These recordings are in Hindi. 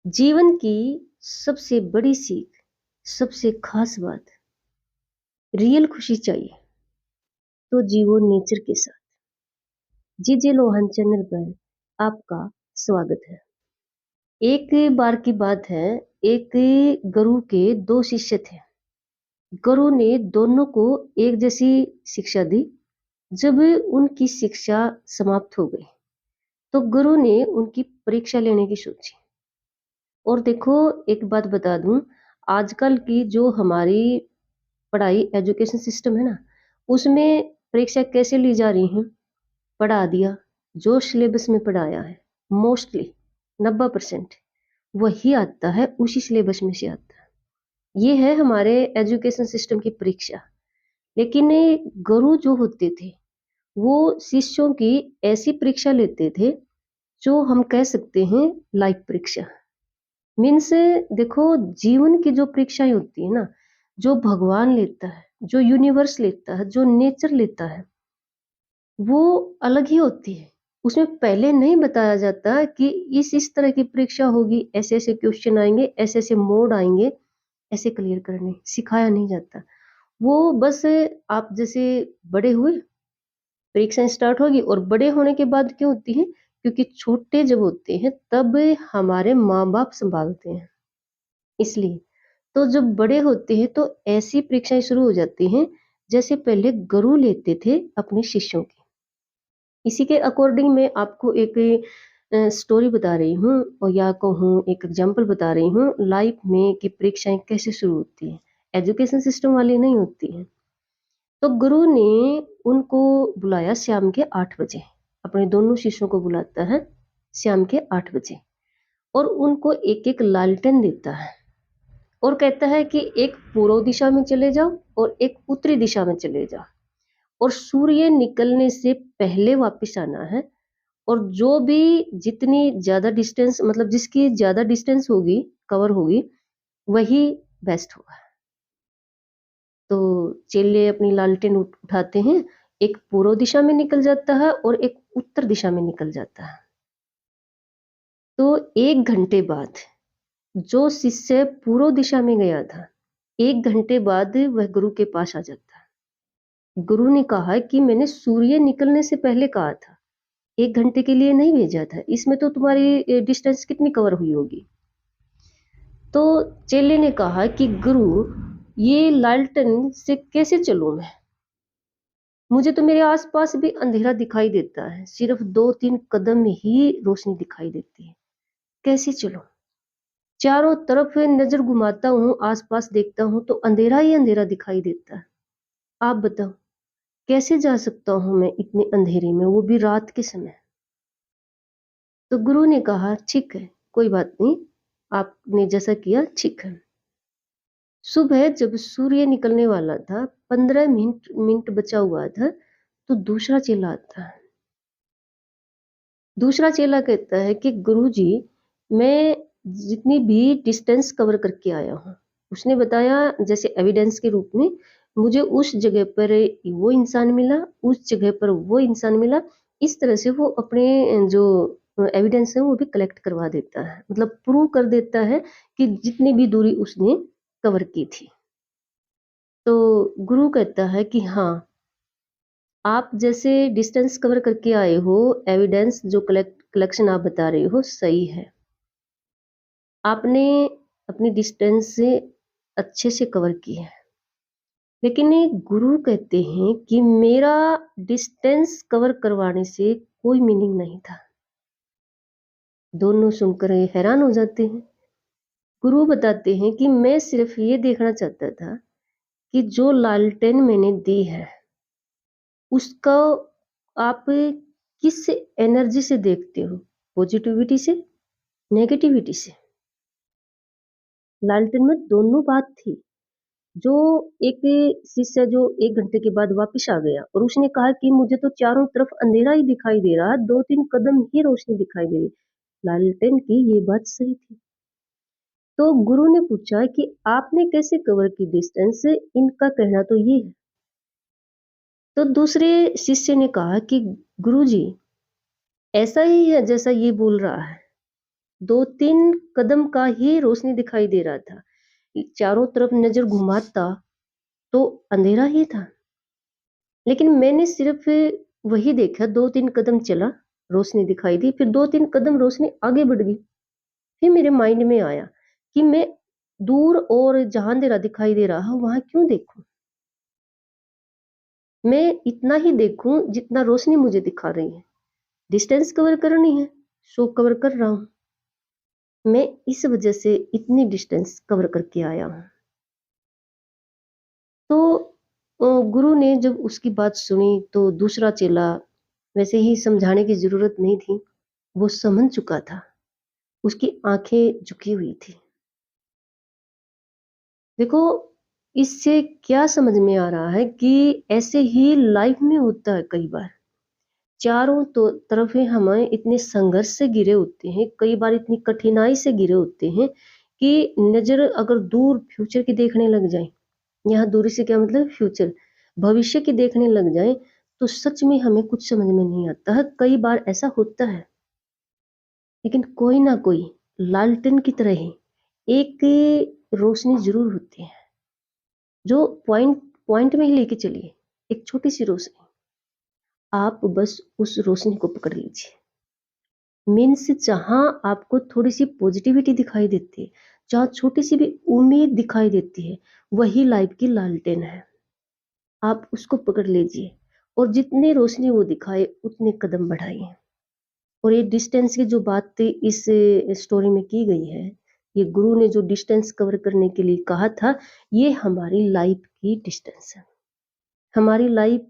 जीवन की सबसे बड़ी सीख, सबसे खास बात, रियल खुशी चाहिए तो जीवो नेचर के साथ। जी जी लोहन चैनल पर आपका स्वागत है। एक बार की बात है, एक गुरु के दो शिष्य थे। गुरु ने दोनों को एक जैसी शिक्षा दी। जब उनकी शिक्षा समाप्त हो गई तो गुरु ने उनकी परीक्षा लेने की सोची। और देखो, एक बात बता दूं, आजकल की जो हमारी पढ़ाई एजुकेशन सिस्टम है ना, उसमें परीक्षा कैसे ली जा रही है। पढ़ा दिया, जो सिलेबस में पढ़ाया है मोस्टली 90% वही आता है, उसी सिलेबस में से आता है। ये है हमारे एजुकेशन सिस्टम की परीक्षा। लेकिन ये गुरु जो होते थे वो शिष्यों की ऐसी परीक्षा लेते थे जो हम कह सकते हैं लाइफ परीक्षा। मीन्स, देखो, जीवन की जो परीक्षाएं होती है ना, जो भगवान लेता है, जो यूनिवर्स लेता है, जो नेचर लेता है, वो अलग ही होती है। उसमें पहले नहीं बताया जाता कि इस तरह की परीक्षा होगी, ऐसे ऐसे क्वेश्चन आएंगे, ऐसे ऐसे मोड आएंगे, ऐसे क्लियर करने सिखाया नहीं जाता। वो बस आप जैसे बड़े हुए, परीक्षाएं स्टार्ट होगी, और बड़े होने के बाद क्यों होती है? क्योंकि छोटे जब होते हैं तब हमारे माँ बाप संभालते हैं, इसलिए। तो जब बड़े होते हैं तो ऐसी परीक्षाएं शुरू हो जाती हैं जैसे पहले गुरु लेते थे अपने शिष्यों की। इसी के अकॉर्डिंग मैं आपको एक स्टोरी बता रही हूँ, और या कहूँ एक एग्जांपल बता रही हूँ लाइफ में कि परीक्षाएं कैसे शुरू होती हैं। एजुकेशन सिस्टम वाली नहीं होती हैं। तो गुरु ने उनको बुलाया शाम के 8 बजे। अपने दोनों शिष्यों को बुलाता है शाम के 8 बजे, और उनको एक एक लालटेन देता है और कहता है कि एक पूर्व दिशा में चले जाओ और एक उत्तरी दिशा में चले जाओ, और सूर्य निकलने से पहले वापस आना है। और जो भी जितनी ज्यादा डिस्टेंस, मतलब जिसकी ज्यादा डिस्टेंस होगी, कवर होगी, वही बेस्ट होगा। तो चेले अपनी लालटेन उठाते हैं, एक पूर्व दिशा में निकल जाता है और एक उत्तर दिशा में निकल जाता है। तो 1 घंटे बाद जो शिष्य पूर्व दिशा में गया था, 1 घंटे बाद वह गुरु के पास आ जाता है। गुरु ने कहा कि मैंने सूर्य निकलने से पहले कहा था, 1 घंटे के लिए नहीं भेजा था, इसमें तो तुम्हारी डिस्टेंस कितनी कवर हुई होगी। तो चेले ने कहा कि गुरु, ये लालटेन से कैसे चलूं मैं? मुझे तो मेरे आसपास भी अंधेरा दिखाई देता है, सिर्फ 2-3 कदम में ही रोशनी दिखाई देती है। कैसे चलूं? चारों तरफ नजर घुमाता हूँ, आसपास देखता हूँ तो अंधेरा ही अंधेरा दिखाई देता है। आप बताओ, कैसे जा सकता हूँ मैं इतने अंधेरे में, वो भी रात के समय? तो गुरु ने कहा, ठीक है, कोई बात नहीं, आपने जैसा किया ठीक है। सुबह जब सूर्य निकलने वाला था, 15 मिनट मिनट बचा हुआ था, तो दूसरा चेला आता है। दूसरा चेला कहता है कि गुरुजी, मैं जितनी भी डिस्टेंस कवर करके आया हूँ, उसने बताया जैसे एविडेंस के रूप में, मुझे उस जगह पर वो इंसान मिला, उस जगह पर वो इंसान मिला। इस तरह से वो अपने जो एविडेंस है वो भी कलेक्ट करवा देता है, मतलब प्रूव कर देता है कि जितनी भी दूरी उसने कवर की थी। तो गुरु कहता है कि हाँ, आप जैसे डिस्टेंस कवर करके आए हो, एविडेंस जो कलेक्शन आप बता रहे हो सही है। आपने अपनी डिस्टेंस से अच्छे से कवर की है। लेकिन ये गुरु कहते हैं कि मेरा डिस्टेंस कवर करवाने से कोई मीनिंग नहीं था। दोनों सुनकर ये हैरान हो जाते हैं। गुरु बताते हैं कि मैं सिर्फ ये देखना चाहता था कि जो लालटेन मैंने दी है, उसका आप किस एनर्जी से देखते हो, पॉजिटिविटी से, नेगेटिविटी से। लालटेन में दोनों बात थी। जो एक शिष्य जो 1 घंटे के बाद वापस आ गया और उसने कहा कि मुझे तो चारों तरफ अंधेरा ही दिखाई दे रहा, 2-3 कदम ही रोशनी दिखाई दे रही। लालटेन की ये बात सही थी। तो गुरु ने पूछा कि आपने कैसे कवर की डिस्टेंस? इनका कहना तो ये है। तो दूसरे शिष्य ने कहा कि गुरुजी, ऐसा ही है जैसा ये बोल रहा है। 2-3 कदम का ही रोशनी दिखाई दे रहा था। चारों तरफ नज़र घुमाता तो अंधेरा ही था। लेकिन मैंने सिर्फ़ वही देखा, 2-3 कदम चला, रोशनी दिखाई दी, फिर 2-3 कदम रोशनी आगे बढ़ गई। फिर मेरे माइंड में आया कि मैं दूर और जहाँ अंधेरा दिखाई दे रहा है वहाँ क्यों देखूँ? मैं इतना ही देखूँ जितना रोशनी मुझे दिखा रही है। डिस्टेंस कवर करनी है, सो कवर कर रहा हूँ। मैं इस वजह से इतनी डिस्टेंस कवर करके आया हूँ। तो गुरु ने जब उसकी बात सुनी तो दूसरा चेला, वैसे ही समझाने की ज़रूरत नहीं थी, वो समझ चुका था। उसकी आँखें झुकी हुई थी। देखो, इससे क्या समझ में आ रहा है कि ऐसे ही लाइफ में होता है कई बार। चारों तो तरफ ही हमें इतने संघर्ष से घिरे होते हैं, कई बार इतनी कठिनाई से घिरे होते हैं कि नज़र अगर दूर फ्यूचर की देखने लग जाए, यहाँ दूरी से क्या मतलब फ्यूचर, भविष्य की देखने लग जाए, तो सच में हमें कुछ समझ में नहीं आता है। कई बार ऐसा होता है, लेकिन कोई ना कोई लालटेन की तरह ही एक रोशनी ज़रूर होती है, जो पॉइंट पॉइंट में ही लेके चलिए, एक छोटी-सी रोशनी। आप बस उस रोशनी को पकड़ लीजिए। मीन्स जहाँ आपको थोड़ी-सी पॉजिटिविटी दिखाई देती है, जहाँ छोटी-सी भी उम्मीद दिखाई देती है, वही लाइफ की लालटेन है। आप उसको पकड़ लीजिए और जितनी रोशनी वो दिखाए उतने कदम बढ़ाइए। और ये डिस्टेंस की जो बात इस स्टोरी में की गई है, ये गुरु ने जो डिस्टेंस कवर करने के लिए कहा था, ये हमारी लाइफ की डिस्टेंस है। हमारी लाइफ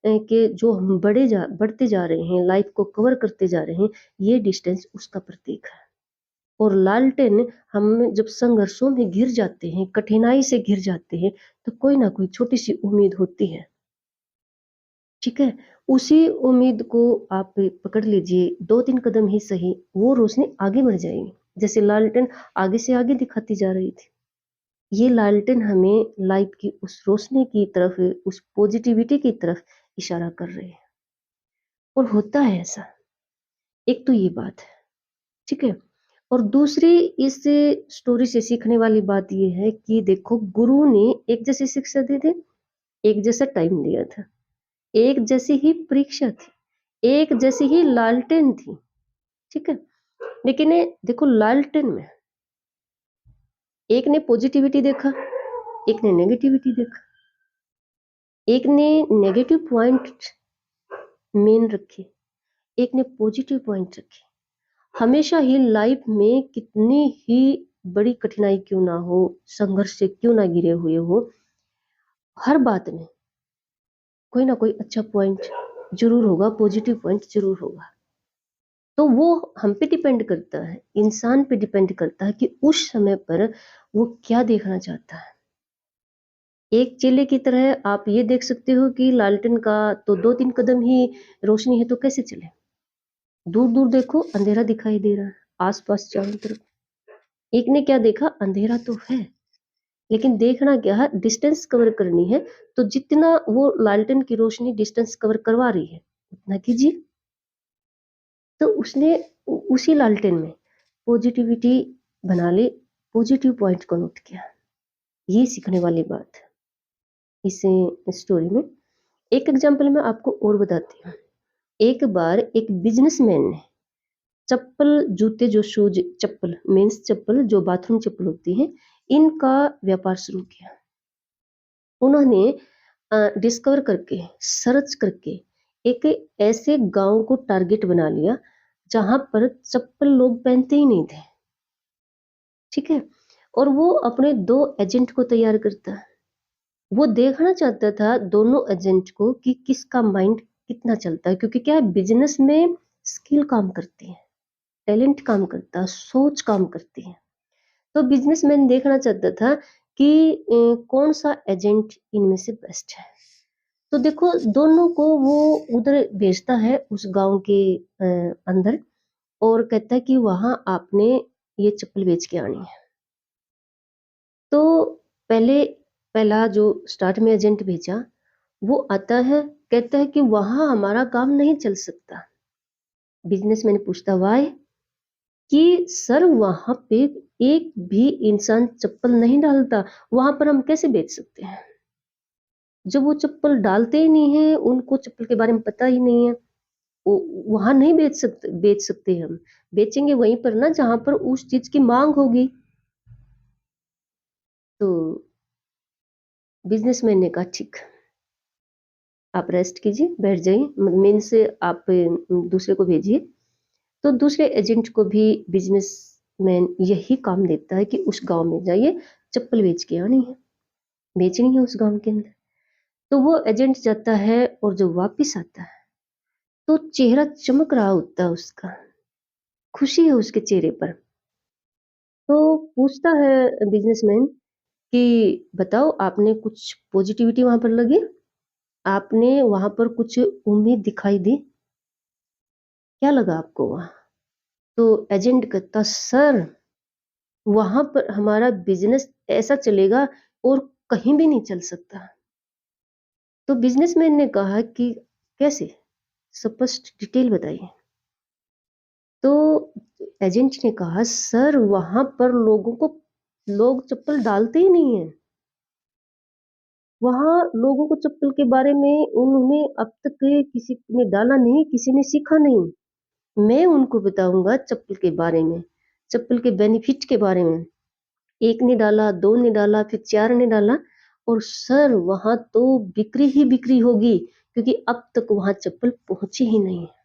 के जो हम बढ़ते जा रहे हैं, लाइफ को कवर करते जा रहे हैं, ये डिस्टेंस उसका प्रतीक है। और लालटेन हम जब संघर्षों में घिर जाते हैं, कठिनाई से घिर जाते हैं, तो कोई ना कोई छोटी-सी उम्मीद होती है। ठीक है? उसी उम्मीद को आप पकड़ लीजिए, 2-3 कदम ही सही, वो रोशनी आगे बढ़ जाएगी। जैसे लालटेन आगे से आगे दिखाती जा रही थी। ये लालटेन हमें लाइफ की उस रोशनी की तरफ, उस पॉजिटिविटी की तरफ इशारा कर रहे हैं। और होता है ऐसा। एक तो ये बात है, ठीक है? और दूसरी इस स्टोरी से सीखने वाली बात ये है कि देखो, गुरु ने एक जैसी शिक्षा दी थी, एक जैसा टाइम दिया था, एक जैसी ही परीक्षा थी, एक जैसी ही लालटेन थी, ठीक है? लेकिन ये देखो, लालटेन में एक ने पॉजिटिविटी देखा, एक ने नेगेटिविटी देखा, एक ने नेगेटिव पॉइंट मेन रखे, एक ने पॉजिटिव पॉइंट रखे। हमेशा ही लाइफ में कितनी ही बड़ी कठिनाई क्यों ना हो, संघर्ष से क्यों ना घिरे हुए हो, हर बात में कोई ना कोई अच्छा पॉइंट जरूर होगा, पॉजिटिव पॉइंट जरूर होगा। तो वो हम पे डिपेंड करता है, इंसान पे डिपेंड करता है कि उस समय पर वो क्या देखना चाहता है। एक चेले की तरह आप ये देख सकते हो कि लालटेन का तो 2-3 कदम ही रोशनी है, तो कैसे चले? दूर-दूर देखो, अंधेरा दिखाई दे रहा है, आस-पास चारों तरफ। एक ने क्या देखा, अंधेरा तो है, लेकिन देखना क्या है, डिस्टेंस कवर करनी है, तो जितना वो लालटेन की रोशनी डिस्टेंस कवर करवा रही है, उतना कीजिए। तो उसने उसी लालटेन में पॉजिटिविटी बना ली, पॉजिटिव पॉइंट को नोट किया। ये सीखने वाली बात है इस स्टोरी में। एक एग्जांपल मैं आपको और बताती हूँ। एक बार एक बिजनेसमैन ने चप्पल, जूते, जो शूज, चप्पल मीन्स चप्पल जो बाथरूम चप्पल होती है, इनका व्यापार शुरू किया। उन्होंने डिस्कवर करके, सर्च करके एक ऐसे गांव को टारगेट बना लिया जहां पर चप्पल लोग पहनते ही नहीं थे, ठीक है? और वो अपने 2 एजेंट को तैयार करता है। वो देखना चाहता था दोनों एजेंट को कि किसका माइंड कितना चलता है, क्योंकि क्या है, बिजनेस में स्किल काम करती है, टैलेंट काम करता है, सोच काम करती है। तो बिजनेसमैन देखना चाहता था कि कौन सा एजेंट इनमें से बेस्ट है। तो देखो, दोनों को वो उधर भेजता है उस गांव के अंदर, और कहता है कि वहां आपने ये चप्पल बेच के आनी है। तो पहले पहला जो स्टार्ट में एजेंट भेजा, वो आता है, कहता है कि वहां हमारा काम नहीं चल सकता। बिजनेसमैन पूछता, वाई? कि सर वहां पे एक भी इंसान चप्पल नहीं डालता, वहां पर हम कैसे बेच सकते हैं? जब वो चप्पल डालते ही नहीं है, उनको चप्पल के बारे में पता ही नहीं है, वहां नहीं बेच सकते हम। बेचेंगे वहीं पर ना जहां पर उस चीज की मांग होगी। तो बिजनेसमैन ने कहा ठीक, आप रेस्ट कीजिए, बैठ जाइए, मेन से आप दूसरे को भेजिए। तो दूसरे एजेंट को भी बिजनेसमैन यही काम देता है कि उस गांव में जाइए, चप्पल बेच के आनी है, बेचनी है उस गांव के अंदर। तो वो एजेंट जाता है और जब वापिस आता है तो चेहरा चमक रहा होता है उसका, खुशी है उसके चेहरे पर। तो पूछता है बिजनेसमैन कि बताओ, आपने कुछ पॉजिटिविटी वहां पर लगी, आपने वहां पर कुछ उम्मीद दिखाई दी, क्या लगा आपको वहां? तो एजेंट कहता, सर वहां पर हमारा बिजनेस ऐसा चलेगा और कहीं भी नहीं चल सकता। तो बिजनेसमैन ने कहा कि कैसे, स्पष्ट डिटेल बताइए। तो एजेंट ने कहा, सर वहां पर लोग चप्पल डालते ही नहीं है, वहां लोगों को चप्पल के बारे में उन्होंने अब तक किसी ने डाला नहीं, किसी ने सीखा नहीं। मैं उनको बताऊंगा चप्पल के बारे में, चप्पल के बेनिफिट के बारे में। एक ने डाला, दो ने डाला, फिर चार ने डाला, और सर वहां तो बिक्री ही बिक्री होगी, क्योंकि अब तक वहां चप्पल पहुंची ही नहीं है।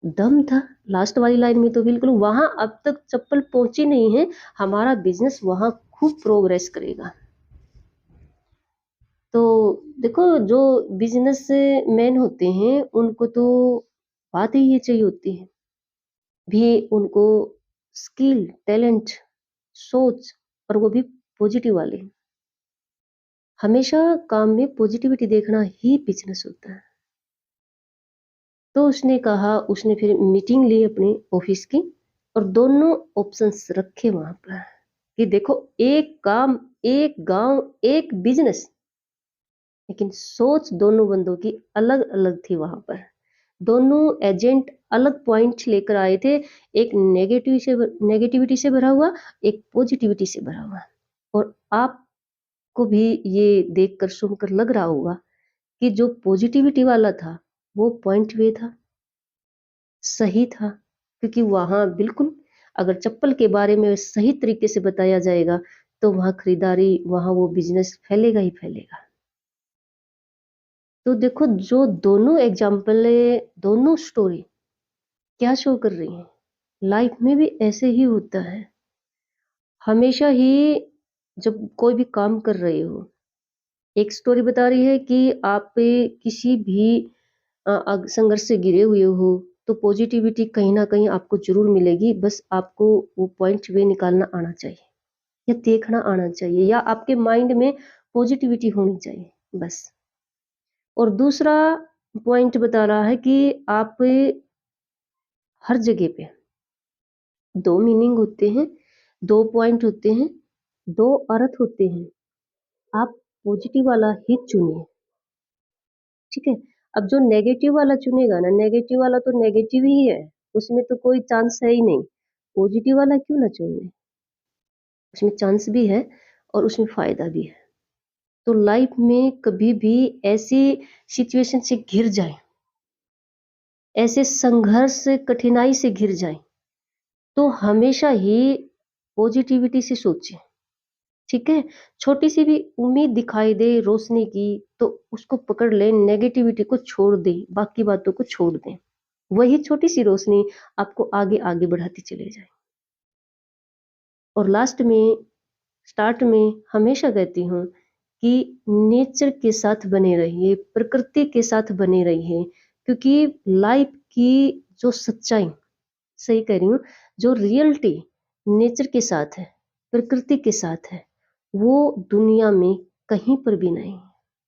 दम था लास्ट वाली लाइन में, तो बिल्कुल वहां अब तक चप्पल पहुंची नहीं है, हमारा बिजनेस वहां खूब प्रोग्रेस करेगा। तो देखो, जो बिजनेस मैन होते हैं उनको तो बात ही ये चाहिए होती है, भी उनको स्किल, टैलेंट, सोच, और वो भी पॉजिटिव वाले। हमेशा काम में पॉजिटिविटी देखना ही बिजनेस होता है। तो उसने कहा, उसने फिर मीटिंग ली अपने ऑफिस की, और दोनों ऑप्शंस रखे वहां पर कि देखो, एक काम, एक गांव, एक बिजनेस, लेकिन सोच दोनों बंदों की अलग अलग थी वहां पर। दोनों एजेंट अलग पॉइंट लेकर आए थे, एक नेगेटिविटी से भरा हुआ, एक पॉजिटिविटी से भरा हुआ। और आपको भी ये देखकर, सुनकर लग रहा होगा कि जो पॉजिटिविटी वाला था वो पॉइंट वे था, सही था, क्योंकि वहां बिल्कुल, अगर चप्पल के बारे में सही तरीके से बताया जाएगा तो वहां खरीदारी, वहां वो बिजनेस फैलेगा ही फैलेगा। तो देखो, जो दोनों एग्जाम्पल है, दोनों स्टोरी क्या शो कर रही है, लाइफ में भी ऐसे ही होता है। हमेशा ही जब कोई भी काम कर रहे हो, एक स्टोरी बता रही है कि आप किसी भी संघर्ष से घिरे हुए हो, तो पॉजिटिविटी कहीं ना कहीं आपको जरूर मिलेगी, बस आपको वो पॉइंट वे निकालना आना चाहिए, या देखना आना चाहिए, या आपके माइंड में पॉजिटिविटी होनी चाहिए, बस। और दूसरा पॉइंट बता रहा है कि आप हर जगह पे दो मीनिंग होते हैं, दो पॉइंट होते हैं, दो अर्थ होते हैं, आप पॉजिटिव वाला ही चुनिए, ठीक है। अब जो नेगेटिव वाला चुनेगा ना, नेगेटिव वाला तो नेगेटिव ही है, उसमें तो कोई चांस है ही नहीं। पॉजिटिव वाला क्यों ना चुने, उसमें चांस भी है और उसमें फायदा भी है। तो लाइफ में कभी भी ऐसी सिचुएशन से घिर जाए, ऐसे संघर्ष, कठिनाई से घिर जाए, तो हमेशा ही पॉजिटिविटी से सोचें, ठीक है। छोटी सी भी उम्मीद दिखाई दे रोशनी की, तो उसको पकड़ लें, नेगेटिविटी को छोड़ दें, बाकी बातों को छोड़ दें, वही छोटी सी रोशनी आपको आगे आगे बढ़ाती चले जाए। और लास्ट में, स्टार्ट में हमेशा कहती हूँ कि नेचर के साथ बने रहिए, प्रकृति के साथ बने रहिए, क्योंकि लाइफ की जो सच्चाई, सही कह रही हूँ, जो रियलिटी नेचर के साथ है, प्रकृति के साथ है, वो दुनिया में कहीं पर भी नहीं।